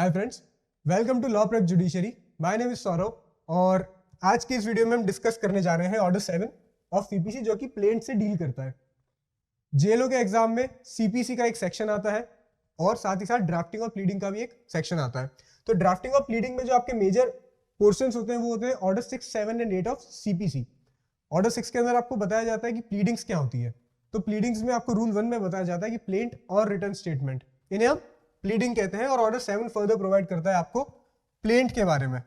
Hi friends, welcome to law prep judiciary. My name is Saurav और आज की इस वीडियो में हम डिस्कस करने जा रहे हैं ऑर्डर 7 ऑफ सीपीसी जो कि प्लेंट से डील करता है। जेएलओ के एग्जाम में सीपीसी का एक सेक्शन आता है और साथ ही साथ ड्राफ्टिंग और प्लीडिंग का भी एक सेक्शन आता है। तो ड्राफ्टिंग और प्लीडिंग में जो आपके मेजर पोर्शंस होते हैं वो होते हैं order 6, 7 and 8 of CPC. Order 6 के अंदर आपको बताया जाता है कि प्लीडिंग्स क्या होती है। तो प्लीडिंग्स में आपको रूल 1 में बताया जाता है कि प्लेंट और रिटर्न स्टेटमेंट, इन्हें हम प्लीडिंग कहते हैं। और ऑर्डर 7 फर्दर प्रोवाइड करता है आपको प्लेंट के बारे में।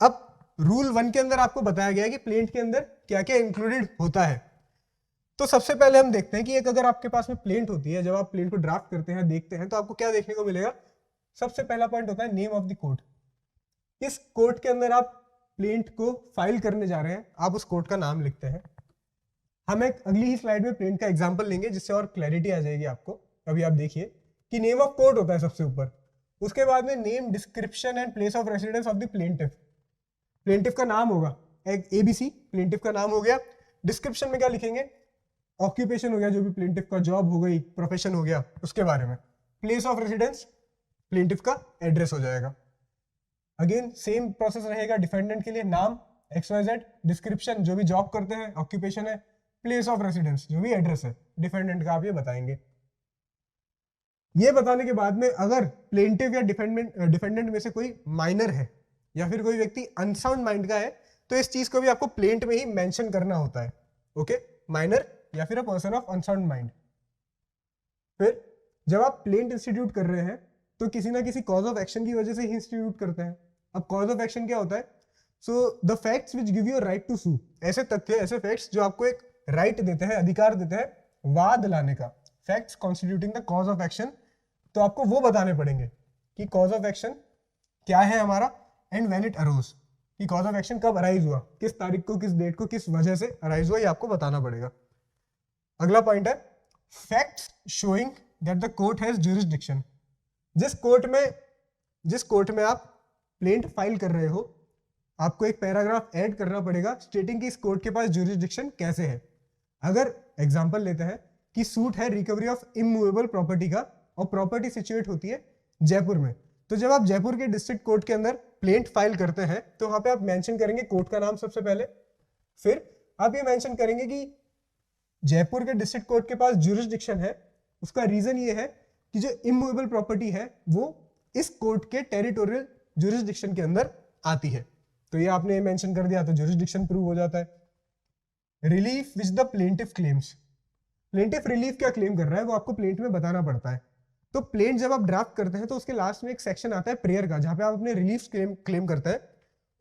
अब रूल 1 के अंदर आपको बताया गया है कि प्लेंट के अंदर क्या क्या इंक्लूडेड होता है। तो सबसे पहले हम देखते हैं कि एक अगर आपके पास में प्लेंट होती है, जब आप प्लेंट को ड्राफ्ट करते हैं, देखते हैं, तो आपको क्या देखने को मिलेगा। सबसे पहला पॉइंट होता है नेम ऑफ द कोर्ट। किस कोर्ट के अंदर आप प्लेंट को फाइल करने जा रहे हैं, आप उस कोर्ट का नाम लिखते हैं। हम एक अगली ही स्लाइड में प्लेंट का एग्जांपल लेंगे जिससे और क्लैरिटी आ जाएगी आपको। अभी आप देखिए कि नेम ऑफ कोर्ट होता है सबसे ऊपर, उसके बाद में name, description and place of residence of the plaintiff. Plaintiff का नाम होगा एक एबीसी, प्लेंटिफ का नाम हो गया। डिस्क्रिप्शन में क्या लिखेंगे, ऑक्यूपेशन हो गया, जो भी प्लेंटिफ का जॉब हो गई, प्रोफेशन हो गया, उसके बारे में। प्लेस ऑफ रेसिडेंस प्लेंटिफ का एड्रेस हो जाएगा। अगेन सेम प्रोसेस रहेगा डिफेंडेंट के लिए, नाम XYZ, डिस्क्रिप्शन जो भी जॉब करते हैं, ऑक्यूपेशन है, प्लेस ऑफ रेसिडेंस जो भी एड्रेस है डिफेंडेंट का, आप ये बताएंगे। ये बताने के बाद में अगर प्लेंटिव या डिफेंडेंट में से कोई माइनर है या फिर कोई व्यक्ति अनसाउंड माइंड का है, तो इस चीज को भी आपको प्लेंट में ही मेंशन करना होता है। ओके, माइनर या फिर a person of unsound mind. फिर जब आप प्लेंट इंस्टीट्यूट कर रहे हैं तो किसी ना किसी कॉज ऑफ एक्शन की वजह से ही इंस्टीट्यूट करते हैं। अब कॉज ऑफ एक्शन क्या होता है, so the facts which give you right to sue, ऐसे तथ्य, ऐसे फैक्ट्स जो आपको एक राइट देते हैं, अधिकार देते हैं वाद लाने का। Facts constituting the cause of action, तो आपको वो बताने पड़ेंगे कि कॉज ऑफ एक्शन क्या है हमारा, एंड व्हेन इट अरोज, कि कॉज ऑफ एक्शन कब अराइज हुआ, किस तारीख को, किस डेट को, किस वजह से अराइज हुआ, ये आपको बताना पड़ेगा। अगला पॉइंट है facts showing that the court has jurisdiction. जिस कोर्ट में आप प्लेंट फाइल कर रहे हो, आपको एक पैराग्राफ ऐड करना पड़ेगा स्टेटिंग कि इस कोर्ट के पास ज्यूरिसडिक्शन कैसे है। अगर एग्जांपल लेते हैं कि सूट है रिकवरी ऑफ इमूवेबल प्रॉपर्टी का और प्रॉपर्टी सिचुएट होती है जयपुर में, तो जब आप जयपुर के डिस्ट्रिक्ट कोर्ट के अंदर प्लेंट फाइल करते हैं तो वहां पे आप मेंशन करेंगे कोर्ट का नाम सबसे पहले। फिर आप ये मेंशन करेंगे कि जयपुर के डिस्ट्रिक्ट कोर्ट के पास ज्यूरिसडिक्शन है। उसका रीजन ये है कि जो इमूवेबल प्रॉपर्टी है वो इस कोर्ट के टेरिटोरियल ज्यूरिसडिक्शन के अंदर आती है। तो ये आपने मेंशन कर दिया तो ज्यूरिसडिक्शन प्रूव हो जाता है। Relief which the plaintiff claims, plaintiff relief क्या क्लेम कर रहा है वो आपको प्लेंट में बताना पड़ता है। तो प्लेंट जब आप ड्राफ्ट करते हैं तो उसके लास्ट में एक सेक्शन आता है प्रेयर का, जहां पे आप अपने रिलीफ क्लेम करते हैं।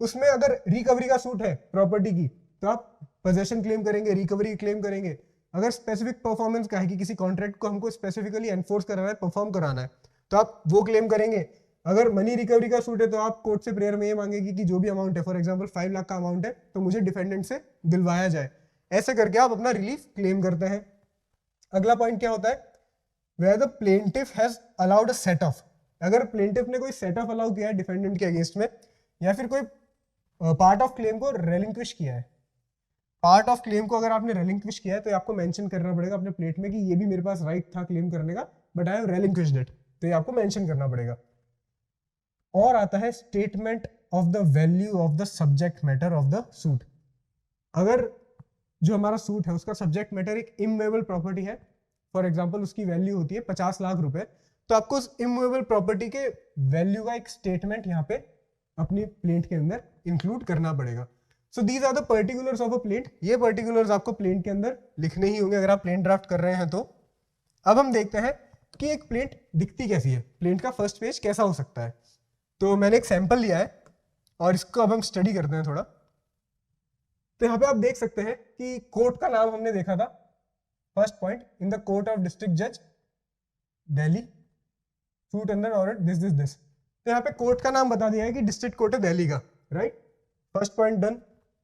उसमें अगर रिकवरी का सूट है प्रॉपर्टी की तो आप पोजेशन क्लेम करेंगे, रिकवरी क्लेम करेंगे। अगर स्पेसिफिक परफॉर्मेंस का है कि किसी कॉन्ट्रैक्ट को हमको स्पेसिफिकली एनफोर्स कराना है, परफॉर्म कराना है, तो आप वो क्लेम करेंगे। अगर मनी रिकवरी का सूट है तो आप कोर्ट से प्रेयर में ये मांगेगी कि जो भी अमाउंट है, फॉर एग्जांपल 5 लाख का अमाउंट है, तो मुझे डिफेंडेंट से दिलवाया जाए। ऐसे करके आप अपना रिलीफ क्लेम करते हैं। अगला पॉइंट क्या होता है, where the plaintiff has allowed a set off, अगर प्लेंटिफ ने कोई सेट ऑफ अलाउ किया है डिफेंडेंट के अगेंस्ट में, या फिर कोई पार्ट ऑफ क्लेम को रेलिंक्विश किया है। पार्ट ऑफ क्लेम को अगर आपने रेलिंक्विश किया है तो आपको मेंशन करना पड़ेगा अपने प्लेट में कि ये भी मेरे पास राइट था क्लेम करने का, बट आई हैव रेलिंक्विश्ड इट, तो ये आपको मेंशन करना पड़ेगा। और आता है statement of the value of the subject matter of the suit. अगर जो हमारा सूट है उसका सब्जेक्ट मैटर एक इमूवेबल प्रॉपर्टी है, फॉर एग्जांपल उसकी वैल्यू होती है 50 लाख रुपए, तो आपको उस इमूवेबल प्रॉपर्टी के वैल्यू का एक स्टेटमेंट यहाँ पे अपनी प्लेंट के अंदर इंक्लूड करना पड़ेगा। So these are the particulars of a plaint. ये पर्टिकुलर्स आपको प्लेंट के अंदर लिखने ही होंगे अगर आप प्लेंट ड्राफ्ट कर रहे हैं तो। अब हम देखते हैं कि एक प्लेंट दिखती कैसी है, प्लेंट का फर्स्ट पेज कैसा हो सकता है। तो मैंने एक सैंपल लिया है और इसको अब हम स्टडी करते हैं थोड़ा। तो यहाँ पे आप देख सकते हैं कि कोर्ट का नाम हमने देखा था, first point, in the court of district जज Delhi, suit under order this. तो यहाँ पे कोर्ट का नाम बता दिया है कि डिस्ट्रिक्ट कोर्ट है दिल्ली का, right. First point done.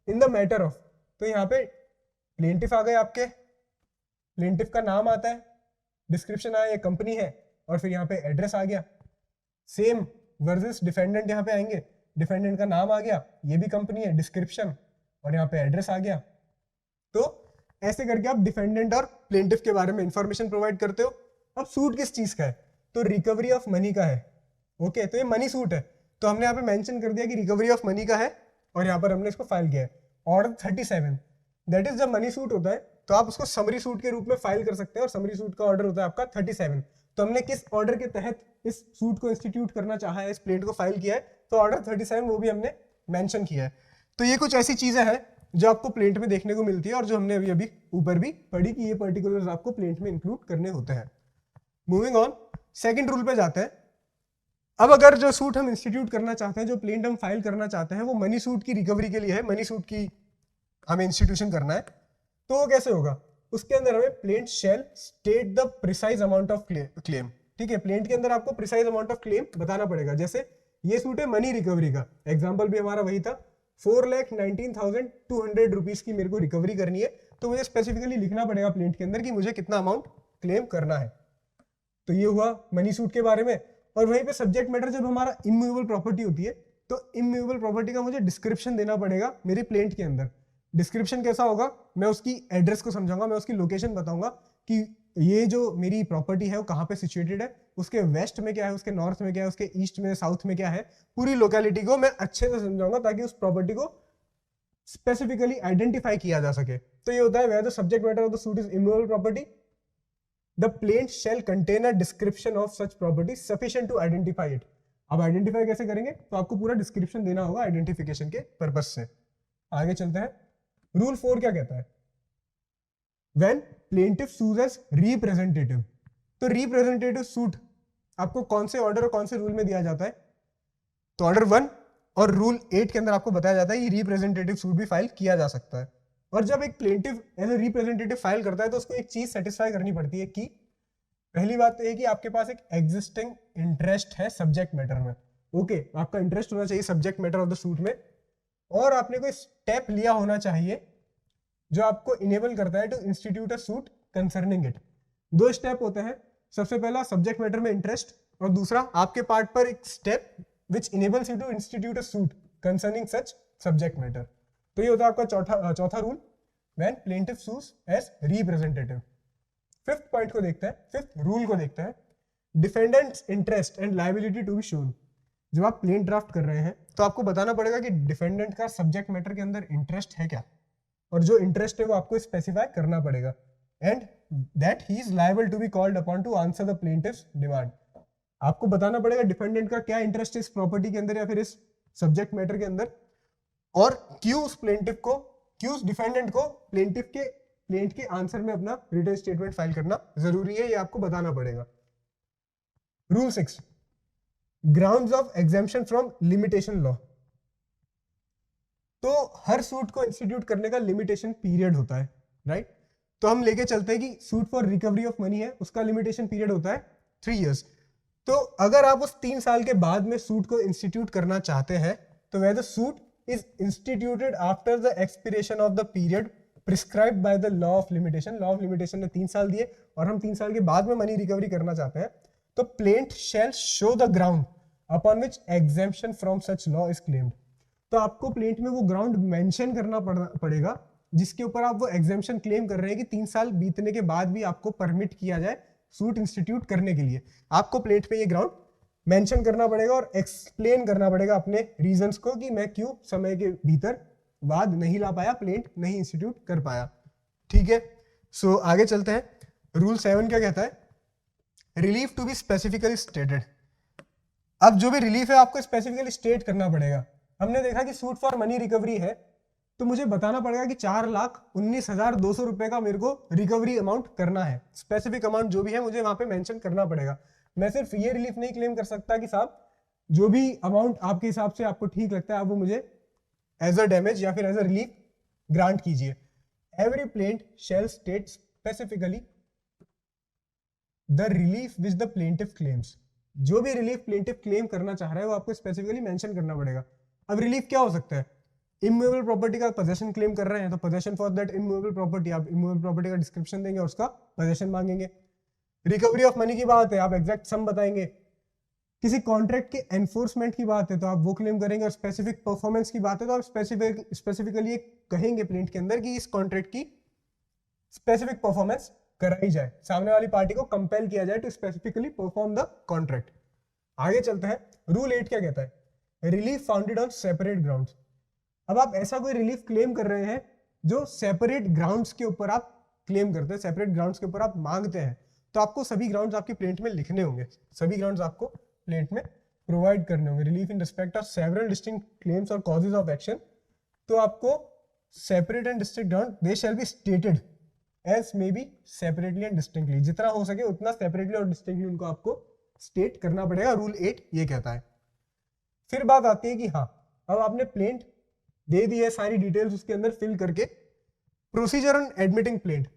In the matter of, तो यहाँ पे प्लेंटिफ आ गए आपके, प्लेंटिफ का नाम आता है, डिस्क्रिप्शन आया, ये कंपनी है, और फिर यहाँ पे एड्रेस आ गया। सेम वर्सेस डिफेंडेंट यहाँ पे आएंगे, डिफेंडेंट का नाम आ गया, ये भी कंपनी है, डिस्क्रिप्शन, और यहाँ पे एड्रेस आ गया। तो ऐसे करके आप डिफेंडेंट और प्लेंटिफ के बारे में इंफॉर्मेशन प्रोवाइड करते हो। अब सूट किस चीज का है, तो रिकवरी ऑफ मनी का है। ओके, तो ये मनी सूट है, तो हमने यहाँ पे मेंशन कर दिया कि रिकवरी ऑफ मनी का है और यहाँ पर हमने इसको फाइल किया है। ऑर्डर 37 दैट इज जब मनी सूट होता है तो आप उसको समरी सूट के रूप में फाइल कर सकते हैं और समरी सूट का ऑर्डर होता है आपका 37। तो हमने किस ऑर्डर के तहत इस सूट को इंस्टीट्यूट करना चाहा है, इस प्लेंट को फाइल किया है, तो ऑर्डर 37 वो भी हमने मेंशन किया है। तो ये कुछ ऐसी चीजें हैं जो आपको प्लेंट में देखने को मिलती है और जो हमने अभी अभी ऊपर भी पढ़ी कि ये पर्टिकुलर्स आपको प्लेंट में इंक्लूड करने होते हैं। मूविंग ऑन, सेकंड रूल पे जाते हैं। अब अगर जो सूट हम इंस्टीट्यूट करना चाहते हैं, जो प्लेंट हम फाइल करना चाहते हैं, वो मनी सूट की रिकवरी के लिए है, मनी सूट की हमें इंस्टीट्यूशन करना है, तो वो कैसे होगा? उसके अंदर हमें plaint shall state the precise amount of claim. ठीक है, प्लेंट के अंदर आपको प्रिसाइज अमाउंट ऑफ क्लेम बताना पड़ेगा। जैसे ये सूट है मनी रिकवरी का, एग्जांपल भी हमारा वही था, 4,19,200 रुपीज की मेरे को रिकवरी करनी है, तो मुझे स्पेसिफिकली लिखना पड़ेगा प्लेंट के अंदर कि मुझे कितना अमाउंट क्लेम करना है। तो ये हुआ मनी सूट के बारे में। और वहीं पे सब्जेक्ट मैटर जब हमारा इमूवेबल प्रॉपर्टी होती है, तो इमूवेबल प्रॉपर्टी का मुझे डिस्क्रिप्शन देना पड़ेगा मेरे प्लेंट के अंदर। डिस्क्रिप्शन कैसा होगा? मैं उसकी एड्रेस को समझाऊंगा, मैं उसकी लोकेशन बताऊंगा कि ये जो मेरी प्रॉपर्टी है वो कहाँ पे सिचुएटेड है, उसके वेस्ट में क्या है, उसके नॉर्थ में क्या है, उसके ईस्ट में, साउथ में क्या है, पूरी लोकेलिटी को मैं अच्छे से समझाऊंगा ताकि उस प्रॉपर्टी को स्पेसिफिकली आइडेंटिफाई किया जा सके। तो ये होता है where the subject matter of the suit is immovable property, the plaint shall contain a description of such property sufficient to identify it. अब आइडेंटिफाई कैसे करेंगे? तो आपको पूरा डिस्क्रिप्शन देना होगा आइडेंटिफिकेशन के पर्पज से। आगे चलते हैं। रूल 4 क्या कहता है? When plaintiff sues as representative, तो रिप्रेजेंटेटिव सूट आपको कौन से ऑर्डर और कौन से रूल में दिया जाता है? तो ऑर्डर 1 और रूल 8 के अंदर आपको बताया जाता है कि रिप्रेजेंटेटिव सूट भी फाइल किया जा सकता है। और जब एक plaintiff as a representative file करता है तो उसको एक चीज सेटिस्फाई करनी पड़ती है कि पहली बात तो ये कि आपके पास एक एग्जिस्टिंग इंटरेस्ट है सब्जेक्ट मैटर में। ओके, आपका इंटरेस्ट होना चाहिए subject matter of the suit में, और आपने कोई स्टेप लिया होना चाहिए जो आपको इनेबल करता है to institute a suit concerning it. दो स्टेप होते हैं, सबसे पहला सब्जेक्ट मैटर में इंटरेस्ट, और दूसरा आपके पार्ट पर एक step which enables you to institute a suit concerning such subject matter. तो ये होता है आपका चौथा rule, when plaintiff sues as representative. Fifth point को देखते हैं, फिफ्थ रूल को देखते हैं, defendant's interest and liability to be shown. जब आप प्लेन ड्राफ्ट कर रहे हैं तो आपको बताना पड़ेगा कि डिफेंडेंट का सब्जेक्ट मैटर के अंदर इंटरेस्ट है क्या, और जो इंटरेस्ट है वो आपको स्पेसिफाई करना पड़ेगा, and that he is liable to be called upon to answer the plaintiff's demand. आपको बताना पड़ेगा डिफेंडेंट का क्या इंटरेस्ट है इस प्रॉपर्टी के अंदर या फिर इस सब्जेक्ट मैटर के अंदर, और क्यों उस प्लेंटिफ को, क्यों उस डिफेंडेंट को प्लेंट के आंसर में अपना रिटन स्टेटमेंट फाइल करना जरूरी है, ये आपको बताना पड़ेगा। Rule 6, grounds of exemption from limitation law. तो हर सूट को इंस्टीट्यूट करने का लिमिटेशन पीरियड होता है, राइट? तो हम लेके चलते हैं कि suit for recovery of money है, उसका लिमिटेशन पीरियड होता है 3 years। तो अगर आप उस 3 साल के बाद में सूट को इंस्टीट्यूट करना चाहते हैं तो where the suit is instituted after the expiration of the period prescribed by the law of limitation. Law of limitation ने 3 साल दिए और हम 3 साल के बाद में मनी रिकवरी करना चाहते हैं, तो plaint shall show the ground upon which exemption from such law is claimed. तो आपको प्लेंट में वो ग्राउंड मेंशन करना पड़ेगा जिसके ऊपर आप वो एग्जेम्पशन क्लेम कर रहे हैं कि 3 साल बीतने के बाद भी आपको परमिट किया जाए सूट इंस्टीट्यूट करने के लिए। आपको प्लेंट पे ये ग्राउंड मेंशन करना पड़ेगा और एक्सप्लेन करना पड़ेगा अपने रीजंस को कि मैं क्यों समय के भीतर वाद नहीं ला पाया, प्लेंट नहीं इंस्टीट्यूट कर पाया। ठीक है, सो आगे चलते हैं। रूल 7 क्या कहता है? Relief to be specifically stated. अब जो भी रिलीफ है आपको स्पेसिफिकली स्टेट करना पड़ेगा। हमने देखा कि सूट फॉर मनी रिकवरी है तो मुझे बताना पड़ेगा कि 4,19,200 रुपए का मेरे को रिकवरी अमाउंट करना है। स्पेसिफिक अमाउंट जो भी है मुझे वहां पे मेंशन करना पड़ेगा। मैं सिर्फ ये रिलीफ नहीं क्लेम कर सकता कि साहब जो भी अमाउंट आपके हिसाब से आपको ठीक लगता है आप वो मुझे एज अ डैमेज या फिर एज अ रिलीफ ग्रांट कीजिए। Every plaint shall state specifically the relief which the plaintiff claims. जो भी रिलीफ प्लेंटिफ क्लेम करना चाह रहा है वो आपको स्पेसिफिकली मेंशन करना पड़ेगा। अब रिलीफ क्या हो सकता है? इमूवेबल प्रॉपर्टी का पोजेशन क्लेम कर रहे हैं तो possession for that immovable property, आप इमूवेबल प्रॉपर्टी का डिस्क्रिप्शन देंगे और उसका पोजेशन मांगेंगे। रिकवरी ऑफ मनी की बात है, आप एग्जैक्ट सम बताएंगे। किसी कॉन्ट्रैक्ट के एनफोर्समेंट की बात है तो आप वो क्लेम करेंगे, और स्पेसिफिक परफॉर्मेंस की बात है तो आप स्पेसिफिकली कहेंगे प्लेंट के अंदर कि इस कॉन्ट्रैक्ट की स्पेसिफिक परफॉर्मेंस कराई जाए, सामने वाली पार्टी को कंपेल किया जाए to specifically perform the contract. आगे चलते हैं, रूल 8 क्या कहता है, relief founded on separate grounds. अब आप ऐसा कोई रिलीफ क्लेम कर रहे हैं जो सेपरेट ग्राउंड्स के ऊपर आप क्लेम करते हैं, सेपरेट ग्राउंड्स के ऊपर आप मांगते हैं, तो आपको सभी ग्राउंड्स आपकी प्लेंट में लिखने होंगे, सभी ग्राउंड्स आपको प्लेंट में प्रोवाइड करने होंगे। Relief in respect of several distinct claims और कॉजेज ऑफ एक्शन, तो आपको separate and distinct ground they shall be stated as may be separately and distinctly, जितना हो सके उतना सेपरेटली और डिस्टिंक्टली उनको आपको स्टेट करना पड़ेगा, रूल 8 ये कहता है। फिर बात आती है कि हाँ, अब आपने प्लेंट दे दी है, सारी डिटेल्स उसके अंदर फिल करके, प्रोसीजर ऑन एडमिटिंग प्लेंट।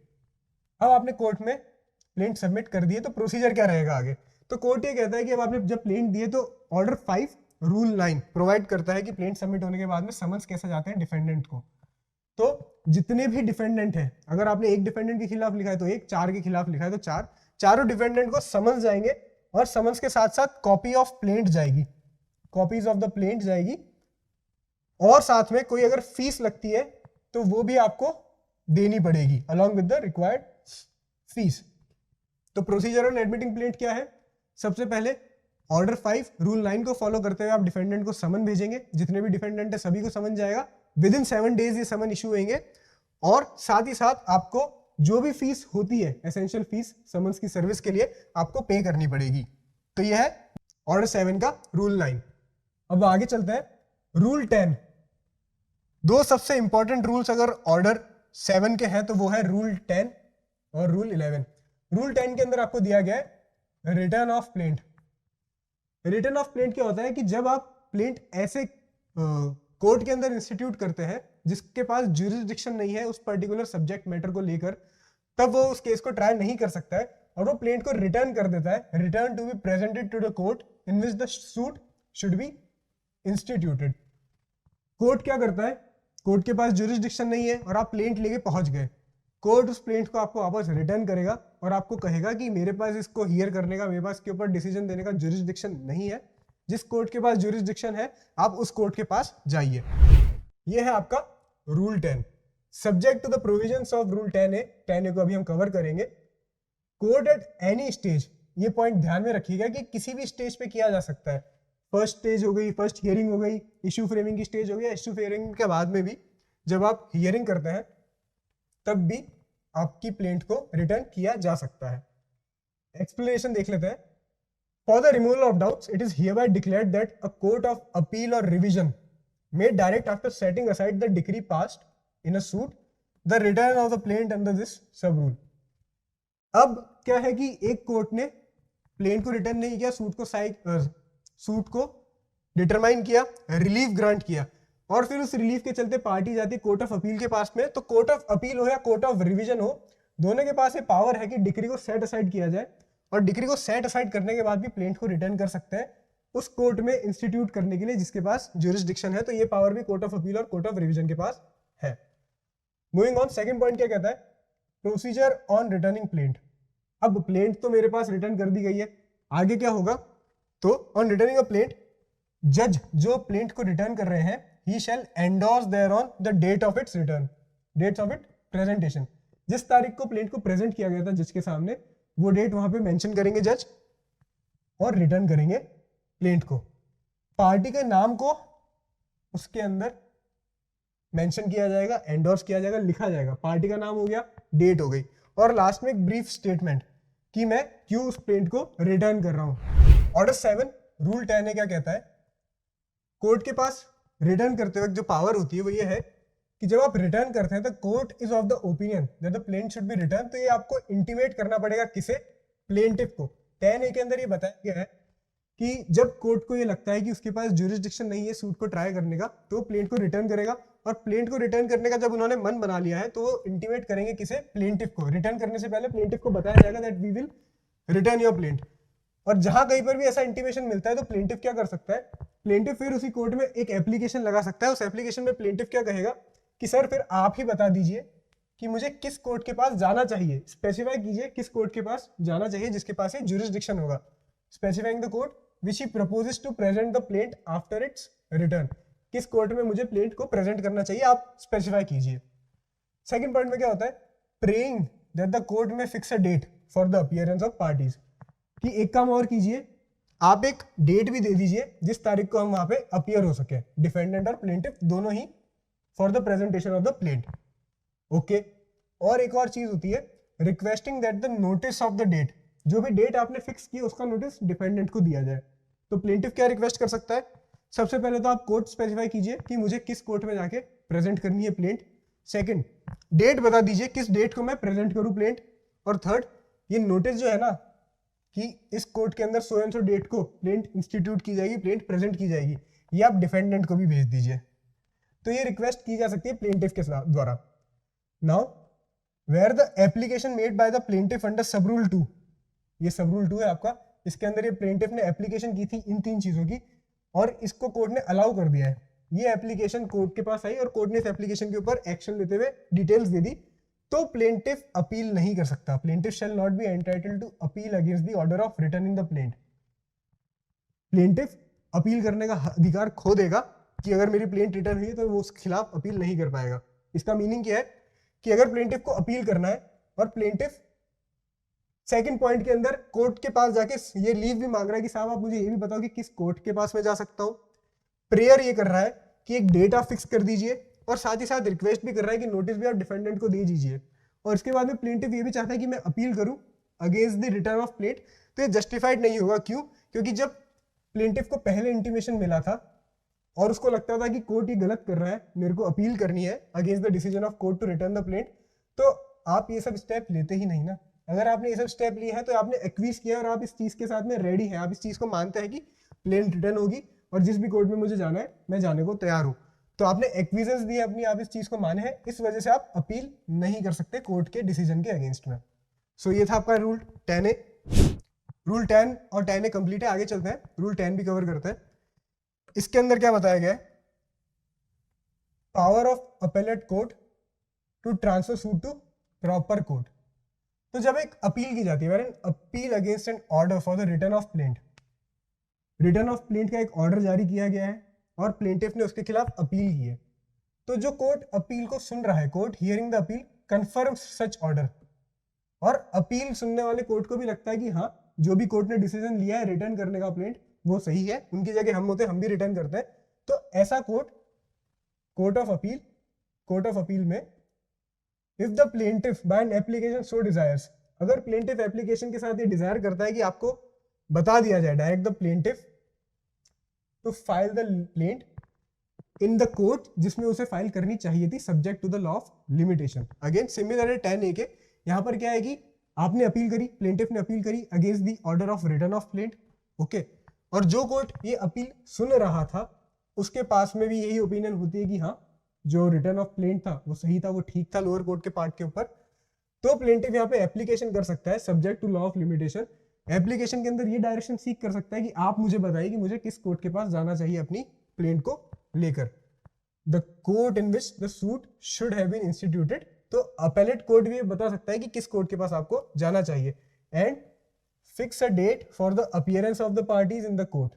अब आपने कोर्ट में प्लेंट सबमिट कर दिए, तो प्रोसीजर क्या रहेगा आगे, तो कोर्ट ये कहता है कि अब आपने जब प्लेंट दिए तो ऑर्डर 5 रूल 9 प्रोवाइड करता है कि प्लेंट सबमिट होने के बाद में समन्स कैसे जाते हैं डिफेंडेंट को। तो जितने भी डिफेंडेंट हैं, अगर आपने एक डिफेंडेंट के खिलाफ लिखा है तो एक, 4 के खिलाफ लिखा है तो 4, चारों डिफेंडेंट को समन्स जाएंगे, और समन्स के साथ साथ कॉपी ऑफ प्लेंट जाएगी, कॉपीज ऑफ द प्लेंट जाएगी, और साथ में कोई अगर फीस लगती है तो वो भी आपको देनी पड़ेगी along with the required fees. तो प्रोसीजर ऑन एडमिटिंग प्लेंट क्या है, सबसे पहले ऑर्डर 5 रूल 9 को फॉलो करते हुए आप डिफेंडेंट को समन भेजेंगे, जितने भी डिफेंडेंट है सभी को समन जाएगा, विद इन 7 डेज ये समन इशू होंगे, और साथ ही साथ आपको जो भी फीस होती है एसेंशियल फीस समन्स की सर्विस के लिए आपको पे करनी पड़ेगी। तो यह है ऑर्डर 7 का रूल 9। अब आगे चलते हैं, रूल 10। दो सबसे इंपॉर्टेंट रूल्स अगर ऑर्डर 7 के हैं तो वो है रूल 10 और रूल 11। रूल 10 के अंदर आपको दिया गया है return of plaint. Return of plaint क्या होता है कि जब आप प्लेंट ऐसे कोर्ट के अंदर इंस्टीट्यूट करते हैं जिसके पास ज्यूरिसडिक्शन नहीं है उस पर्टिकुलर सब्जेक्ट मैटर को लेकर, तब वो उस केस को ट्राई नहीं कर सकता है और वो प्लेंट को रिटर्न कर देता है, return to be presented to the court in which the suit should be instituted. Court क्या करता है, कोर्ट के पास ज्यूरिसडिक्शन नहीं है और आप प्लेंट लेके पहुंच गए, कोर्ट उस प्लेंट को आपको वापस रिटर्न करेगा और आपको कहेगा कि मेरे पास इसको हियर करने का, मेरे पास इसके ऊपर डिसीजन देने का ज्यूरिसडिक्शन नहीं है, जिस कोर्ट के पास ज्यूरिसडिक्शन है आप उस कोर्ट के पास जाइए। ये है आपका rule 10। Subject to the provisions of rule 10A, 10A को अभी हम कवर करेंगे। कोर्ट एट एनी स्टेज, ये पॉइंट ध्यान में रखिएगा कि किसी भी स्टेज पे किया जा सकता है। फर्स्ट स्टेज हो गई, फर्स्ट हियरिंग हो गई, इशू फ्रेमिंग की स्टेज हो गई, इशू फ्रेमिंग के बाद में भी जब आप हियरिंग करते हैं तब भी आपकी प्लेंट को रिटर्न किया जा सकता है। एक्सप्लेनेशन देख लेते हैं। For the removal of doubts it is hereby declared that a court of appeal और revision may direct after setting aside the decree passed in a suit the return of the plaint under this sub rule। अब क्या है कि एक court ने plaint को return नहीं किया, सूट को डिटरमाइन किया, रिलीफ ग्रांट किया, और फिर उस रिलीफ के चलते पार्टी जाती है कोर्ट ऑफ अपील के पास में। तो कोर्ट ऑफ अपील हो या कोर्ट ऑफ रिवीजन हो, दोनों के पास ये पावर है कि डिक्री को सेट असाइड किया जाए, और डिक्री को सेट असाइड करने के बाद भी प्लेंट को रिटर्न कर सकते हैं उस कोर्ट में इंस्टीट्यूट करने के लिए जिसके पास ज्यूरिसडिक्शन है। तो ये पावर भी कोर्ट ऑफ अपील और कोर्ट ऑफ रिवीजन के पास है। मूविंग ऑन, सेकंड पॉइंट क्या कहता है, प्रोसीजर ऑन रिटर्निंग प्लेंट। अब प्लेंट तो मेरे पास रिटर्न कर दी गई है, आगे क्या होगा, तो ऑन रिटर्निंग अ प्लेंट जज जो प्लेंट को रिटर्न कर रहे हैं he shall endorse thereon the date of its return, dates of it presentation. जिस तारीख को प्लेंट को प्रेजेंट किया गया था जज के सामने, वो डेट वहां पे मेंशन करेंगे जज और रिटर्न करेंगे प्लेंट को। पार्टी के नाम को उसके अंदर मेंशन किया जाएगा, एंडोर्स किया जाएगा, लिखा जाएगा, पार्टी का नाम हो गया, डेट हो गई, और लास्ट में एक ब्रीफ स्टेटमेंट कि मैं क्यों उस प्लेंट को रिटर्न कर रहा हूं। ऑर्डर 7 रूल 10 क्या कहता है, कोर्ट के पास रिटर्न करते वक्त जो पावर होती है वो ये है कि जब आप रिटर्न करते हैं तो court is of the opinion that the plaint should B return. तो ये आपको इंटीमेट करना पड़ेगा किसे, प्लेंटिफ को। 10A के अंदर ये बताया गया है कि जब कोर्ट को ये लगता है कि उसके पास ज्यूरिसडिक्शन नहीं है सूट को ट्राई करने का, तो प्लेंट को रिटर्न करेगा, और प्लेंट को रिटर्न करने का जब उन्होंने मन बना लिया है तो वो इंटीमेट करेंगे किसे, प्लेंटिफ को। रिटर्न करने से पहले प्लेंटिफ को बताया जाएगा that we will return your plaint. और जहां कहीं पर भी ऐसा इंटीमेशन मिलता है तो प्लेंटिफ क्या कर सकता है, प्लेंटिफ फिर उसी कोर्ट में एक एप्लीकेशन लगा सकता है। उस एप्लीकेशन में प्लेंटिफ क्या कहेगा कि सर फिर आप ही बता दीजिए कि मुझे किस कोर्ट के पास जाना चाहिए, स्पेसिफाई कीजिए किस कोर्ट के पास जाना चाहिए जिसके पास ये ज्यूरिसडिक्शन होगा। Specifying the court which he proposes to present the plaint after its return, किस कोर्ट में मुझे प्लेंट को प्रेजेंट करना चाहिए आप स्पेसिफाई कीजिए। सेकंड पॉइंट में क्या होता है, praying that the court may fix a date for the appearance of parties, कि एक काम और कीजिए आप एक डेट भी दे दीजिए जिस तारीख को हम वहां पे अपीयर हो सके, डिफेंडेंट और प्लेंटिफ दोनों ही, for the presentation of the plaint. Okay, और एक और चीज होती है requesting that the notice of the date, जो भी डेट आपने फिक्स की उसका नोटिस डिफेंडेंट को दिया जाए। तो प्लेंटिफ क्या रिक्वेस्ट कर सकता है? सबसे पहले तो आप कोर्ट स्पेसिफाई कीजिए कि मुझे किस कोर्ट में जाके प्रेजेंट करनी है प्लेंट। सेकंड, डेट बता दीजिए किस डेट को मैं प्रेजेंट करूं प्लेंट। और थर्ड, ये नोटिस जो है ना कि इस कोर्ट के अंदर सो एंड सो डेट को प्लेंट इंस्टीट्यूट की जाएगी, प्लेंट प्रेजेंट की जाएगी, ये आप डिफेंडेंट को भी भेज दीजिए। तो ये रिक्वेस्ट की जा सकती है प्लेंटिफ के द्वारा। Now where the application made by the plaintiff under sub rule 2, ये सब रूल 2 है आपका, इसके अंदर ये प्लेंटिफ ने एप्लीकेशन की थी इन 3 चीजों की और इसको कोर्ट ने अलाउ कर दिया है। ये एप्लीकेशन कोर्ट के पास आई और कोर्ट ने इस एप्लीकेशन के ऊपर एक्शन लेते हुए डिटेल्स दे दी, तो प्लेंटिफ अपील नहीं कर सकता। Plaintiff shall not be entitled to appeal against the order of return in the plaint. Plaintiff appeal करने का अधिकार खो देगा कि अगर मेरी प्लेंट रिटर्न हुई तो वो उसके खिलाफ अपील नहीं कर पाएगा। इसका मीनिंग क्या है कि अगर प्लेंटिफ को अपील करना है और प्लेंटिफ सेकंड पॉइंट के अंदर कोर्ट के पास जाके ये लीव भी मांग रहा है कि साहब आप मुझे ये भी बताओ कि किस कोर्ट के पास मैं जा सकता हूँ, प्रेयर ये कर रहा है कि एक डेट आप फिक्स कर दीजिए और साथ ही साथ रिक्वेस्ट भी कर रहा है कि नोटिस भी आप डिफेंडेंट को दे दीजिए। और इसके बाद में प्लेंटिफ ये भी चाहता है कि मैं अपील करूं against the return of plaint, तो ये जस्टिफाइड नहीं होगा। क्यों? क्योंकि जब प्लेंटिफ को पहले इंटीमेशन मिला था और उसको लगता था कि कोर्ट ये गलत कर रहा है, मेरे को अपील करनी है against the decision of court to return the plaint, तो आप ये सब स्टेप लेते ही नहीं ना। अगर आपने ये सब स्टेप लिए हैं तो आपने एक्वीज किया और आप इस चीज के साथ में रेडी हैं, आप इस चीज को मानते हैं कि प्लेंट रिटर्न होगी और जिस भी कोर्ट में मुझे जाना है मैं जाने को तैयार हूं। तो आपने एक्विजेंस दी अपनी, आप इस चीज को माने हैं, इस वजह से आप अपील नहीं कर सकते कोर्ट के डिसीजन के अगेंस्ट में। सो ये था आपका रूल 10A। रूल 10 और 10A कंप्लीट है, आगे चलते हैं, रूल 10 भी कवर करते हैं। इसके अंदर क्या बताया गया है? Power of appellate court to transfer suit to proper court. तो जब एक अपील की जाती है, where an appeal against an order for the return of plaint, return of plaint का एक ऑर्डर जारी किया गया है और प्लेंटिफ ने उसके खिलाफ अपील की है, तो जो कोर्ट अपील को सुन रहा है, court hearing the appeal confirms such order, और अपील सुनने वाले कोर्ट को भी लगता है कि हाँ जो भी कोर्ट ने डिसीजन लिया है रिटर्न करने का प्लेंट वो सही है, उनकी जगह हम होते हम भी रिटर्न करते हैं। तो ऐसा कोर्ट ऑफ अपील में if the plaintiff by an application so desires, अगर प्लेंटिफ एप्लीकेशन के साथ ये डिजायर करता है कि आपको बता दिया जाए, direct the plaintiff to file the plaint in the court जिसमें उसे फाइल करनी चाहिए थी, subject to the law of limitation. Again similar है 10A के, यहां पर क्या है कि आपने अपील करी, प्लेंटिफ ने अपील करी against the order of return of plaint, okay, और जो कोर्ट ये अपील सुन रहा था उसके पास में भी यही ओपिनियन होती है कि हाँ जो रिटर्न ऑफ प्लेंट था वो सही था, वो ठीक था लोअर कोर्ट के पार्ट के ऊपर, तो प्लेंटिफ यहाँ पे एप्लीकेशन कर सकता है subject to law of limitation. Application के अंदर ये डायरेक्शन सीख कर सकता है कि आप मुझे बताइए कि मुझे किस कोर्ट के पास जाना चाहिए अपनी प्लेंट को लेकर, the court in which the suit should have been instituted. तो अपेलेट कोर्ट भी बता सकता है कि किस कोर्ट के पास आपको जाना चाहिए, and fix a date for the appearance of the parties in the court.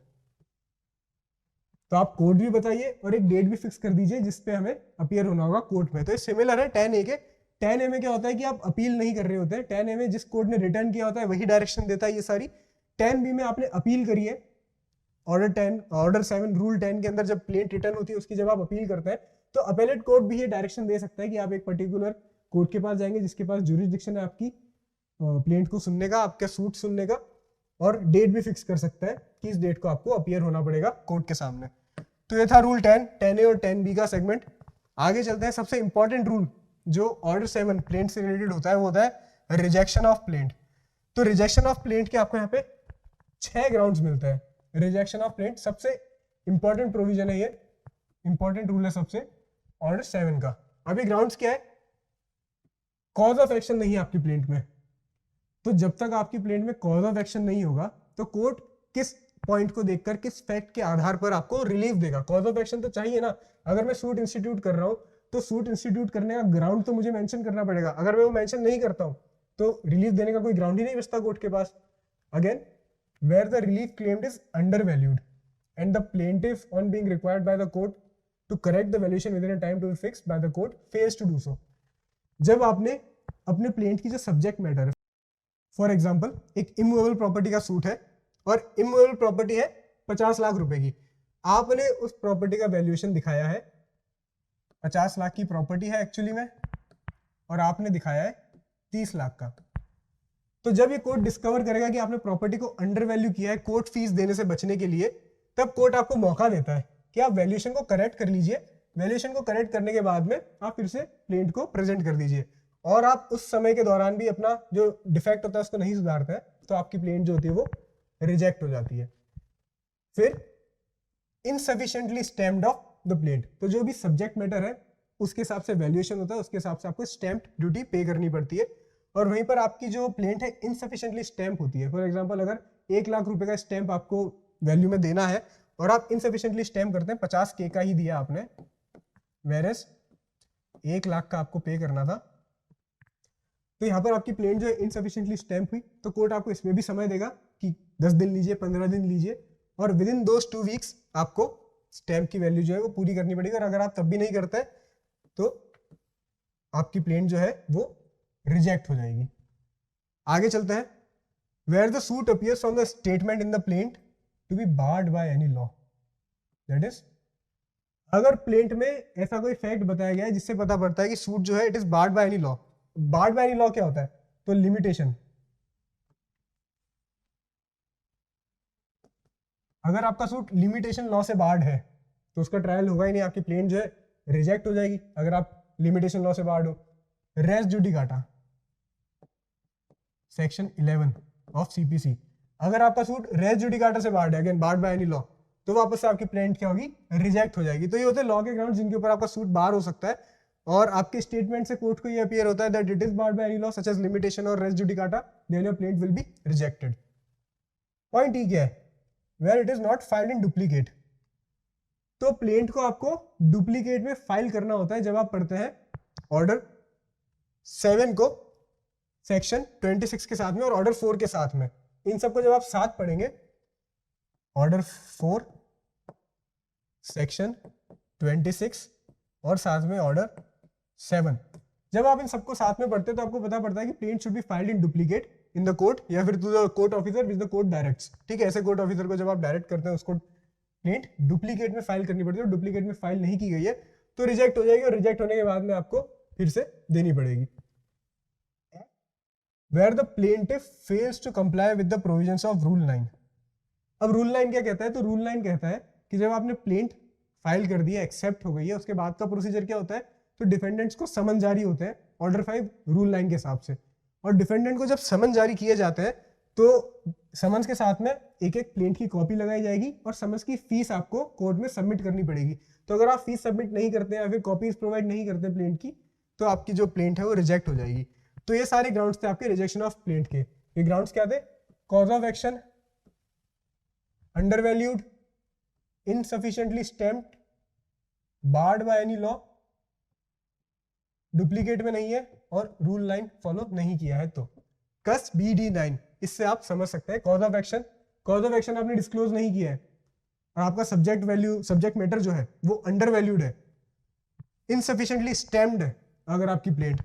तो आप कोर्ट भी बताइए और एक डेट भी फिक्स कर दीजिए जिसपे हमें अपीयर होना होगा कोर्ट में। तो ये सिमिलर है 10A के। 10A में क्या होता है कि आप अपील नहीं कर रहे होते हैं, 10A में जिस कोर्ट ने रिटर्न किया होता है वही डायरेक्शन देता है ये सारी। 10B में आपने अपील करी है, ऑर्डर 7 रूल 10 के अंदर जब प्लेंट रिटर्न होती है उसकी जब आप अपील करते हैं तो अपेलेट कोर्ट भी ये डायरेक्शन दे सकता है कि आप एक पर्टिकुलर कोर्ट के पास जाएंगे जिसके पास ज्यूरिसडिक्शन है आपकी प्लेंट को सुनने का, आपका सूट सुनने का, और डेट भी फिक्स कर सकता है कि इस डेट को आपको अपीयर होना पड़ेगा कोर्ट के सामने। तो ये था रूल 10, 10A और 10B का सेगमेंट। आगे चलते हैं, सबसे इंपॉर्टेंट रूल जो ऑर्डर 7 प्लेंट से रिलेटेड होता है वो होता है रिजेक्शन ऑफ प्लेंट। तो रिजेक्शन ऑफ प्लेंट के आपको यहाँ पे 6 ग्राउंड्स मिलते हैं। रिजेक्शन ऑफ प्लेंट सबसे इंपॉर्टेंट प्रोविजन है, ये इंपॉर्टेंट रूल है सबसे ऑर्डर 7 का। अभी ग्राउंड्स क्या है? कॉज ऑफ एक्शन नहीं है आपकी प्लेंट में, तो जब तक आपकी प्लेंट में कॉज ऑफ एक्शन नहीं होगा तो कोर्ट किस पॉइंट को देखकर, किस फैक्ट के आधार पर आपको रिलीफ देगा? कॉज ऑफ एक्शन तो चाहिए ना। अगर मैं सूट इंस्टीट्यूट कर रहा हूं तो सूट इंस्टीट्यूट करने का ग्राउंड तो मुझे मेंशन करना पड़ेगा। अगर मैं वो मेंशन नहीं करता हूं तो रिलीफ देने का कोई ग्राउंड ही नहीं बचता कोर्ट के पास। Again, where the relief claimed is undervalued and the plaintiff on being required by the court to correct the valuation within a time to be fixed by the court fails to do so. जब आपने अपने plaint की जो subject matter है, for example एक immovable property का suit है और इमूवेबल प्रॉपर्टी है 50 लाख रुपए की। आपने उस प्रॉपर्टी का वैल्यूएशन दिखाया है 50 लाख की प्रॉपर्टी है एक्चुअली में, और आपने दिखाया है 30 लाख का। तो जब ये कोर्ट डिस्कवर करेगा कि आपने प्रॉपर्टी को अंडर वैल्यू किया है कोर्ट फीस देने से बचने के लिए, तब कोर्ट आपको मौका देता है कि आप वैल्यूएशन को करेक्ट कर लीजिए। वैल्यूएशन को करेक्ट करने के बाद में आप फिर से प्लेंट को प्रेजेंट कर दीजिए, और आप उस समय के दौरान भी अपना जो डिफेक्ट होता है उसको नहीं सुधारते हैं, तो आपकी प्लेंट जो होती है वो रिजेक्ट हो जाती है। फिर इनसफिशिएंटली स्टैम्प्ड ऑफ द प्लेंट, तो जो भी सब्जेक्ट मैटर है उसके हिसाब से वैल्यूएशन होता है, उसके हिसाब से आपको स्टैम्प ड्यूटी पे करनी पड़ती है। और वहीं पर आपकी जो प्लेंट है इनसफिशिएंटली स्टैम्प होती है। फॉर एग्जांपल अगर 1 लाख रुपए का स्टैम्प आपको वैल्यू में देना है और आप इनसफिशिएंटली स्टैम्प करते हैं 50K का ही दिया आपने, वेरस 1 लाख का आपको पे करना था, तो यहाँ पर आपकी प्लेंट जो है इनसफिशिएंटली स्टैम्प हुई, तो कोर्ट आपको इसमें भी समय देगा कि 10 दिन लीजिए, 15 दिन लीजिए, और विद इन दोस 2 वीक्स आपको स्टैम्प की वैल्यू जो है वो पूरी करनी पड़ेगी। और अगर आप तब भी नहीं करते तो आपकी प्लेंट जो है वो रिजेक्ट हो जाएगी। आगे चलते हैं। Where the suit appears from the statement in the plaint to be barred by any law, that is अगर प्लेंट में ऐसा कोई फैक्ट बताया गया है जिससे पता पड़ता है कि सूट जो है it is barred by any law. Board by any law क्या होता है? तो लिमिटेशन। अगर आपका सूट लिमिटेशन लॉ से बार्ड है तो उसका ट्रायल होगा ही नहीं, आपकी प्लेंट जो है रिजेक्ट हो जाएगी अगर आप लिमिटेशन लॉ से बार्ड हो। Res judicata section 11 of CPC, अगर आपका सूट रेस जुडिकाटा से बार्ड है, again barred by any law, तो वापस से आपकी प्लेंट क्या होगी? रिजेक्ट हो जाएगी। तो ये होते हैं लॉ के ग्राउंड जिनके ऊपर आपका सूट बार हो सकता है, और आपके स्टेटमेंट से कोर्ट को ये अपीयर होता है that it is barred by any law such as limitation और res judicata, then your plaint will be rejected. Point ही क्या है? Where it is not filed in duplicate, तो प्लेंट को आपको डुप्लीकेट में फाइल करना होता है जब आप पढ़ते हैं ऑर्डर 7 को सेक्शन 26 के साथ में और ऑर्डर 4 के साथ में। इन सबको जब आप साथ पढ़ेंगे, ऑर्डर 4 सेक्शन 26 और साथ में ऑर्डर 7, जब आप इन सबको साथ में पढ़ते हैं तो आपको पता पड़ता है कि plaint should be filed in duplicate in the court या फिर to the court officer which the court directs. ठीक है, ऐसे कोर्ट ऑफिसर को जब आप डायरेक्ट करते हैं उसको प्लेंट डुप्लीकेट में फाइल करनी पड़ती है, और डुप्लीकेट में फाइल नहीं की गई है तो रिजेक्ट हो जाएगी, और रिजेक्ट होने के बाद में आपको फिर से देनी पड़ेगी। Where the plaintiff fails to comply with the provisions of Rule 9। अब Rule 9 क्या कहता है? तो Rule 9 कहता है कि जब आपने प्लेंट फाइल कर दिया, एक्सेप्ट हो गई है, उसके बाद का प्रोसीजर क्या होता है? तो डिफेंडेंट्स को समन जारी होते हैं ऑर्डर 5 Rule 9 के हिसाब से, और डिफेंडेंट को जब समन जारी किए जाते हैं तो समन्स के साथ में एक एक प्लेंट की कॉपी लगाई जाएगी और समन्स की फीस आपको कोर्ट में सबमिट करनी पड़ेगी। तो अगर आप फीस सबमिट नहीं करते हैं या फिर कॉपीज प्रोवाइड नहीं करते प्लेंट की, तो आपकी जो प्लेंट है वो रिजेक्ट हो जाएगी। तो ये सारे ग्राउंड्स थे आपके रिजेक्शन ऑफ प्लेंट के। ये ग्राउंड्स क्या थे? Cause of action, undervalued, insufficiently stamped, barred by any law, duplicate में नहीं है, और रूल 9 फॉलो नहीं किया है। तो कस BD9 इससे आप समझ सकते हैं cause of action. Cause of action आपने डिस्क्लोज नहीं किया है और आपका सब्जेक्ट मैटर जो है वो अंडर वैल्यूड है, इनसफिशिएंटली स्टैम्प्ड है अगर आपकी plaint,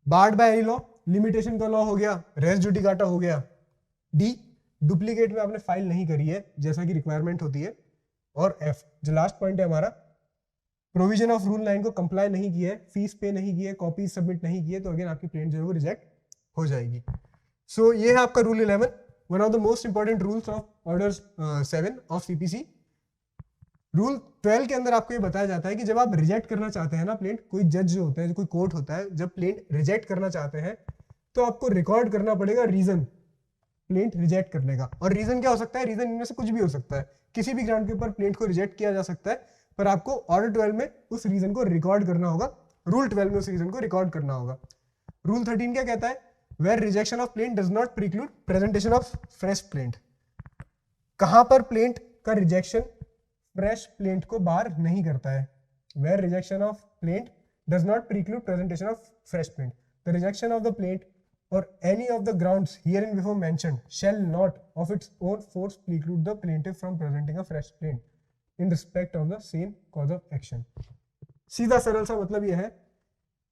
board by any law, limitation का लॉ हो गया, रेस जुडिकाटा हो गया, डी डुप्लीकेट में आपने फाइल नहीं करी है जैसा कि रिक्वायरमेंट होती है, और एफ जो लास्ट पॉइंट है हमारा, प्रोविजन ऑफ रूल 9 को कंप्लाई नहीं किया है, फीस पे नहीं की है, कॉपी सबमिट नहीं की है, तो अगेन आपकी प्लेंट जो है वो रिजेक्ट हो जाएगी। सो ये है आपका rule 11, one of the most important rules of order 7 of CPC. Rule 12 के अंदर आपको ये बताया जाता है कि जब आप रिजेक्ट करना चाहते हैं ना प्लेंट, कोई जज जो होता है, कोई कोर्ट होता है, जब प्लेंट रिजेक्ट करना चाहते हैं तो आपको रिकॉर्ड करना पड़ेगा रीजन प्लेंट रिजेक्ट करने का। और रीजन क्या हो सकता है? रीजन इनमें से कुछ भी हो सकता है, किसी भी ग्राउंड के ऊपर प्लेंट को रिजेक्ट किया जा सकता है, पर आपको ऑर्डर 12 में उस रीजन को रिकॉर्ड करना होगा, रूल 12 में उस रीजन को रिकॉर्ड करना होगा। रूल 13 क्या कहता है? Where rejection of plaint does not preclude presentation of fresh plaint. कहां पर प्लेंट का रिजेक्शन फ्रेश प्लेंट को बार नहीं करता है? Where rejection of plaint does not preclude presentation of fresh plaint, the rejection of the plaint or any of the grounds herein before mentioned shall not of its own force preclude the plaintiff from presenting a fresh plaint in respect of the same cause of action। सीधा सरल सा मतलब यह है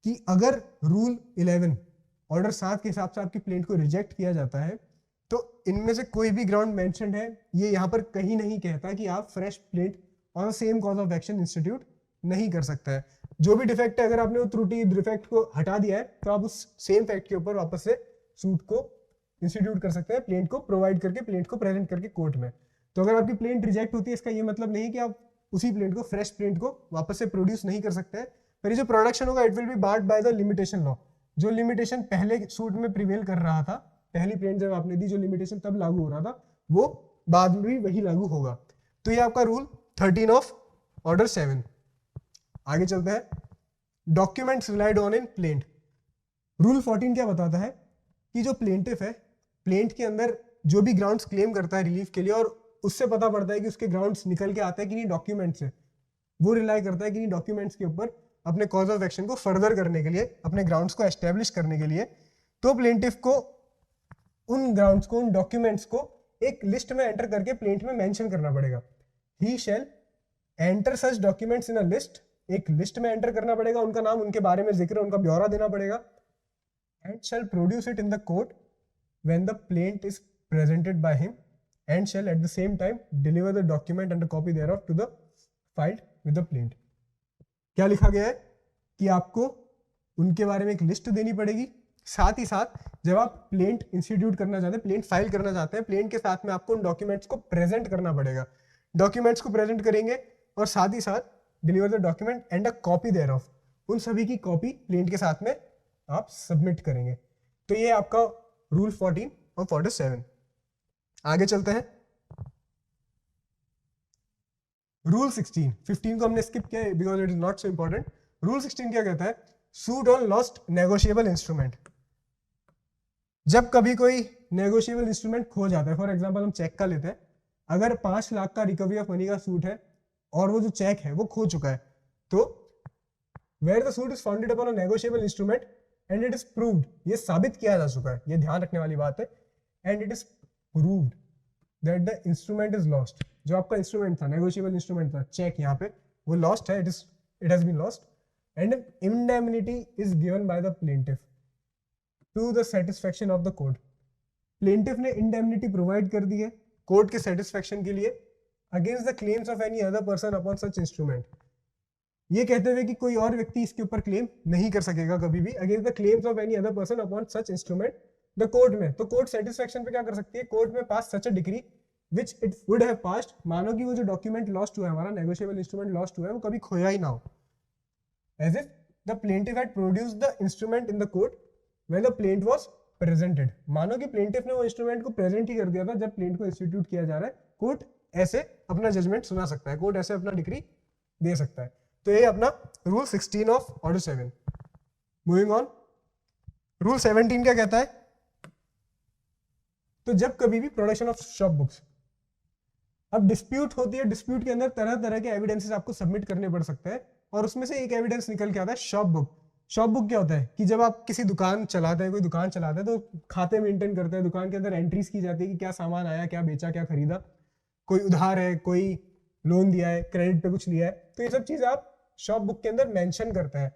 कि अगर rule 11 order 7 के हिसाब से आपकी प्लेंट को रिजेक्ट किया जाता है तो इनमें से कोई भी ग्राउंड मेंशन्ड है, ये यहाँ पर कहीं नहीं कहता कि आप fresh plaint on same cause of action institute नहीं कर सकता है। जो भी डिफेक्ट है, अगर आपने वो त्रुटि डिफेक्ट को हटा दिया है तो आप उस सेम फैक्ट के ऊपर वापस से सूट को इंस्टीट्यूट कर सकते हैं, प्लेंट को प्रोवाइड करके, प्लेंट को प्रेजेंट करके कोर्ट में। तो अगर आपकी प्लेंट रिजेक्ट होती है, इसका ये मतलब नहीं कि आप उसी प्लेंट को, फ्रेश प्लेंट को वापस से प्रोड्यूस नहीं कर सकते हैं। पर ये जो प्रोडक्शन होगा, it will be barred by the limitation law. जो लिमिटेशन पहले सूट में प्रिवेल कर रहा था, पहली प्लेंट जब आपने दी, जो लिमिटेशन तब लागू हो रहा था, वो बाद में भी वही लागू होगा। तो ये आपका रूल 13 ऑफ ऑर्डर 7। आगे चलते हैं, documents relied on in plaint. Rule 14 क्या बताता है कि जो प्लेंटिफ है, प्लेंट के अंदर जो भी ग्राउंड्स क्लेम करता है रिलीफ के लिए, और उससे पता पड़ता है कि उसके ग्राउंड्स निकल के आते हैं कि नहीं डॉक्यूमेंट से, वो रिलाई करता है कि नहीं डॉक्यूमेंट्स के ऊपर अपने कॉज ऑफ एक्शन को फर्दर करने के लिए, अपने ग्राउंड्स को एस्टेब्लिश करने के लिए, तो प्लेंटिफ को उन ग्राउंड्स को, उन डॉक्यूमेंट्स को एक लिस्ट में एंटर करके प्लेंट में मेंशन करना पड़ेगा। He shall enter such documents in a list, एक लिस्ट में एंटर करना पड़ेगा, उनका नाम, उनके बारे में जिक्र, उनका ब्यौरा देना पड़ेगा। And shall produce it in the court when the plaint is presented by him, and shall at the same time deliver the document and a copy thereof to the filed with the plaint. क्या लिखा गया है कि आपको उनके बारे में एक लिस्ट देनी पड़ेगी, साथ ही साथ जब आप प्लेंट इंस्टीट्यूट करना चाहते हैं, प्लेंट फाइल करना चाहते हैं, प्लेंट के साथ में आपको उन डॉक्यूमेंट्स को प्रेजेंट करना पड़ेगा। डॉक्यूमेंट्स को प्रेजेंट करेंगे और साथ ही साथ deliver the document and a copy thereof, उन सभी की कॉपी प्लेंट के साथ में आप सबमिट करेंगे। तो ये आपका रूल 14 और 47। आगे चलते हैं, रूल 16। 15 को हमने स्किप किया because it is not so important. Rule 16 क्या कहता है, suit on lost negotiable instrument. जब कभी कोई नेगोशिएबल इंस्ट्रूमेंट खो जाता है, फॉर एग्जांपल हम चेक का लेते हैं, अगर 5 लाख का रिकवरी ऑफ मनी का सूट है और वो जो चेक है वो खो चुका है, तो where the suit is founded upon a negotiable instrument and it is proved, ये साबित किया जा चुका है, ये ध्यान रखने वाली बात है, and it is proved that the instrument is lost, जो आपका इंस्ट्रूमेंट था, नेगोशिएबल इंस्ट्रूमेंट था, चेक यहाँ पे, वो लॉस्ट है, it has been lost, and indemnity is given by the plaintiff to the satisfaction of the court. Plaintiff ने indemnity provide कर दी है कोर्ट के सेटिस्फेक्शन के लिए against the claims of any other person upon such instrument, ये कहते हुए कि कोई और व्यक्ति इसके ऊपर क्लेम नहीं कर सकेगा कभी भी, against the claims of any other person upon such instrument the court में। तो कोर्ट सेटिस्फेक्शन पे क्या कर सकती है, कोर्ट में pass such a decree which it would have passed, मानो कि वो जो डॉक्यूमेंट लॉस्ट हुआ है, हमारा नेगोशिएबल इंस्ट्रूमेंट लॉस्ट हुआ है, वो कभी खोया ही ना हो, as if the plaintiff had produced the instrument in the court when the plaint was presented. मानो कि प्लेंटिफ ने वो इंस्ट्रूमेंट को प्रेजेंट ही कर दिया था जब प्लेंट को इंस्टीट्यूट किया जा रहा है, कोर्ट ऐसे अपना जजमेंट सुना सकता है, कोर्ट ऐसे अपना डिक्री दे सकता है। तो ये अपना rule 16 of order 7। Moving on, rule 17 क्या कहता है, तो जब कभी भी प्रोडक्शन ऑफ शॉप बुक्स, अब डिस्प्यूट होती है, डिस्प्यूट के अंदर तरह तरह के एविडेंसेस आपको सबमिट करने पड़ सकते हैं, और उसमें से एक एविडेंस निकल के आता है शॉप बुक। शॉप बुक क्या होता है कि जब आप किसी दुकान चलाते हैं, कोई दुकान चलाते हैं, तो खाते मेंटेन करते हैं, दुकान के अंदर एंट्रीज की जाती है कि क्या सामान आया, क्या बेचा, क्या खरीदा, कोई उधार है, कोई लोन दिया है, क्रेडिट पे कुछ लिया है, तो ये सब चीजें आप शॉप बुक के अंदर मेंशन करते हैं।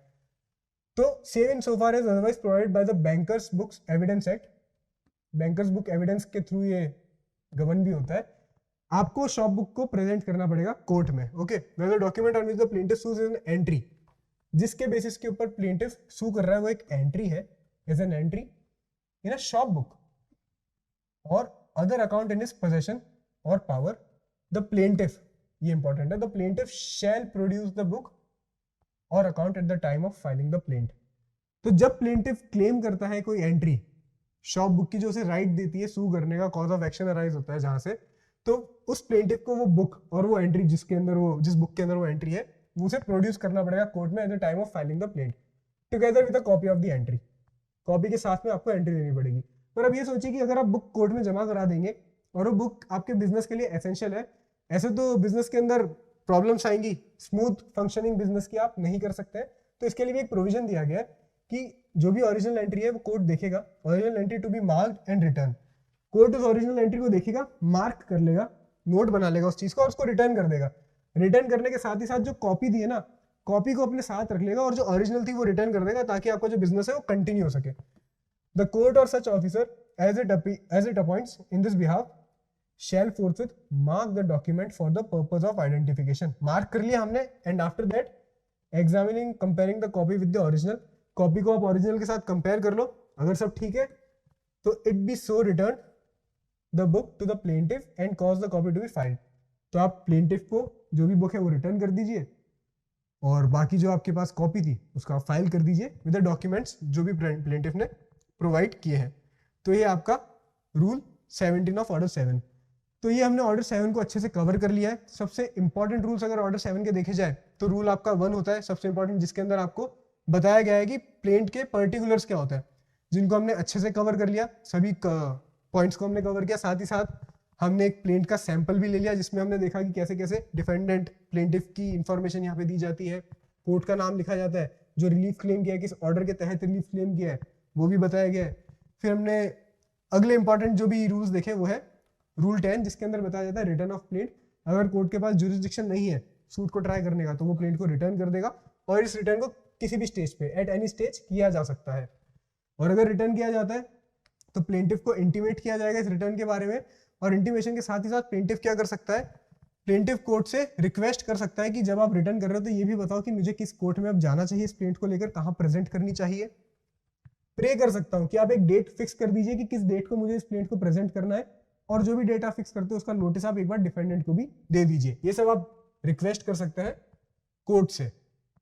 तो save in so far as otherwise provided by the bankers books evidence act, bankers book evidence के थ्रू ये गवर्न भी होता है, आपको शॉप बुक को प्रेजेंट करना पड़ेगा कोर्ट में। Okay, where the document on which the plaintiff sues is an entry, जिसके बेसिस के ऊपर प्लेंटिफ सू कर रहा है वो एक एंट्री है, is an entry in a shop book or other account in his possession or power, the plaintiff, ये इंपॉर्टेंट है, the plaintiff shall produce the book or account at the time of filing the plaint. तो जब plaintiff claim करता है कोई entry shop book की, जो उसे राइट देती है सू करने का, कॉज ऑफ एक्शन अराइज होता है जहां से, तो उस प्लेंटिफ को वो बुक और वो एंट्री जिसके अंदर वो, जिस बुक के अंदर वो एंट्री है, उसे प्रोड्यूस करना पड़ेगा कोर्ट में eight the time of filing the plaint together with a copy of the entry. Copy के साथ में आपको एंट्री देनी पड़ेगी। पर अब ये सोचिए कि अगर आप बुक कोर्ट में जमा करा देंगे और वो बुक आपके बिजनेस के लिए एसेंशियल है, ऐसे तो बिजनेस के अंदर प्रॉब्लम्स आएंगी, स्मूथ फंक्शनिंग बिजनेस की आप नहीं कर सकते, तो इसके लिए भी एक प्रोविजन दिया गया है कि जो भी ओरिजिनल एंट्री है वो कोर्ट देखेगा, original entry to be marked and return, court उस ओरिजिनल एंट्री को देखेगा, मार्क कर लेगा, नोट बना लेगा उस चीज को और उसको रिटर्न कर देगा। रिटर्न करने के साथ ही साथ जो कॉपी दी है ना, कॉपी को अपने साथ रख लेगा और जो ओरिजिनल थी वो रिटर्न कर देगा, ताकि आपका जो बिजनेस है वो कंटिन्यू हो सके। द कोर्ट और सच officer as it appoints in this behalf shall forthwith mark the document for the purpose of identification. Mark कर लिया हमने, and after that examining comparing the copy with the original, copy को आप original के साथ compare कर लो, अगर सब ठीक है तो it be so return the book to the plaintiff and cause the copy to be filed. तो आप प्लेंटिफ को जो भी बुक है वो रिटर्न कर दीजिए, और बाकी जो आपके पास कॉपी थी उसका आप फाइल कर दीजिए विद द डॉक्यूमेंट्स जो भी प्लेंटिफ ने प्रोवाइड किए हैं. तो ये आपका रूल 17 ऑफ ऑर्डर 7. तो ये हमने ऑर्डर 7 को अच्छे से कवर कर लिया है. सबसे इंपॉर्टेंट रूल्स अगर ऑर्डर 7 के देखे जाए तो रूल आपका 1 होता है सबसे इंपॉर्टेंट, जिसके अंदर आपको बताया गया है कि प्लेंट के पर्टिकुलर्स क्या होता है, जिनको हमने अच्छे से कवर कर लिया, सभी पॉइंट्स को हमने कवर किया. साथ ही साथ हमने एक प्लेंट का सैंपल भी ले लिया जिसमें हमने देखा कि कैसे कैसे डिफेंडेंट प्लेंटिफ की इंफॉर्मेशन यहाँ पे दी जाती है, कोर्ट का नाम लिखा जाता है, जो रिलीफ क्लेम किया है, किस ऑर्डर के तहत रिलीफ क्लेम किया है वो भी बताया गया है. फिर हमने अगले इंपॉर्टेंट जो भी रूल्स देखे वो है रूल 10, जिसके अंदर बताया जाता है रिटर्न ऑफ प्लेंट. अगर कोर्ट के पास जुरिस्डिक्शन नहीं है सूट को ट्राई करने का तो वो प्लेंट को रिटर्न कर देगा, और इस रिटर्न को किसी भी स्टेज पे एट एनी स्टेज किया जा सकता है. और अगर रिटर्न किया जाता है तो प्लेंटिफ को इंटीमेट किया जाएगा इस रिटर्न के बारे में, और इंटीमेशन के साथ ही साथ प्लेंटिफ क्या कर सकता है, प्लेंटिफ कोर्ट से रिक्वेस्ट कर सकता है कि जब आप रिटर्न कर रहे हो तो ये भी बताओ कि मुझे किस कोर्ट में अब जाना चाहिए, इस प्लेंट को लेकर कहाँ प्रेजेंट करनी चाहिए. प्रे कर सकता हूँ कि आप एक डेट फिक्स कर दीजिए कि किस डेट को मुझे इस प्लेंट को प्रेजेंट करना है, और जो भी डेट आप फिक्स करते हो उसका नोटिस आप एक बार डिफेंडेंट को भी दे दीजिए. ये सब आप रिक्वेस्ट कर सकते हैं कोर्ट से.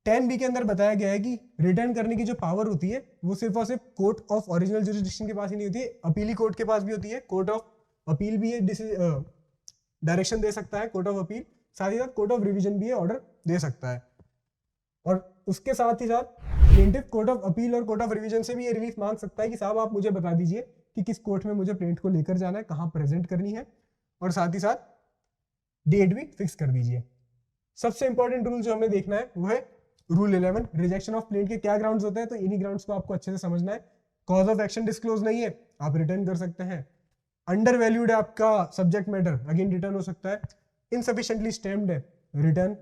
10B के अंदर बताया गया है कि रिटर्न करने की जो पावर होती है वो सिर्फ और सिर्फ कोर्ट ऑफ ओरिजिनल जुरिस्डिक्शन के पास ही नहीं होती है, अपीली कोर्ट के पास भी होती है. कोर्ट ऑफ अपील भी है डायरेक्शन दे सकता है कोर्ट ऑफ अपील, साथ ही साथ कोर्ट ऑफ रिवीजन भी है ऑर्डर दे सकता है. और उसके साथ ही साथ प्लेंटिफ कोर्ट ऑफ अपील और कोर्ट ऑफ रिवीजन से भी ये रिलीफ मांग सकता है कि साहब आप मुझे बता दीजिए कि किस कोर्ट में मुझे प्लेंट को लेकर जाना है, कहाँ प्रेजेंट करनी है, और साथ ही साथ डेट भी फिक्स कर दीजिए. सबसे इंपॉर्टेंट रूल जो हमें देखना है वो है रूल 11, रिजेक्शन ऑफ प्लेंट के क्या ग्राउंड्स होते हैं. तो इन्हीं ग्राउंड्स को आपको अच्छे से समझना है. कॉज ऑफ एक्शन डिस्क्लोज नहीं है, आप रिटर्न कर सकते हैं. अंडर वैल्यूड है आपका सब्जेक्ट मैटर, अगेन रिटर्न हो सकता है. इनसफिशिएंटली स्टेम्ड है, return.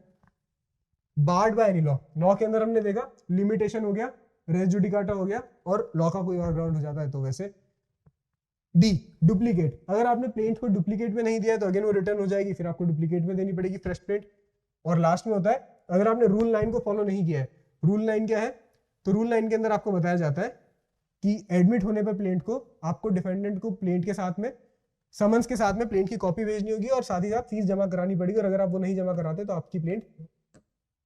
Board by any law, law के अंदर हमने देखा लिमिटेशन हो गया, रेस जुडिकाटा हो गया, और लॉ का कोई और ग्राउंड हो जाता है तो वैसे. डी, डुप्लीकेट, अगर आपने प्लेंट को डुप्लीकेट में नहीं दिया तो अगेन वो रिटर्न हो जाएगी, फिर आपको डुप्लीकेट में देनी पड़ेगी फ्रेश प्लेंट. और लास्ट में होता है अगर आपने रूल 9 को फॉलो नहीं किया है. रूल 9 क्या है, तो रूल 9 के अंदर आपको बताया जाता है कि एडमिट होने पर प्लेंट को आपको डिफेंडेंट को प्लेंट के साथ में समन्स के साथ में प्लेंट की कॉपी भेजनी होगी, और साथ ही साथ फीस जमा करानी पड़ेगी, और अगर आप वो नहीं जमा कराते तो आपकी प्लेंट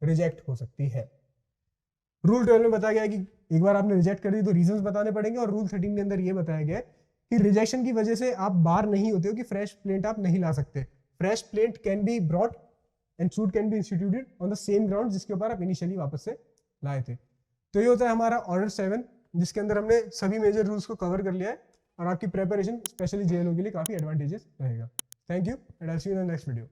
रिजेक्ट हो सकती है. रूल 12 में बताया गया है कि एक बार आपने रिजेक्ट कर दी तो रीजंस बताने पड़ेंगे, और रूल 13 के अंदर ये बताया गया है कि रिजेक्शन की वजह से आप बार नहीं होते हो कि फ्रेश प्लेंट आप नहीं ला सकते. Fresh plaint can be brought and suit can be instituted on the same ground जिसके ऊपर आप इनिशियली वापस से लाए थे. तो ये होता है हमारा ऑर्डर 7, जिसके अंदर हमने सभी मेजर रूल्स को कवर कर लिया है, और आपकी प्रेपरेशन स्पेशली जेएलओ के लिए काफी एडवांटेजेस रहेगा. Thank you and I will see you in the next video.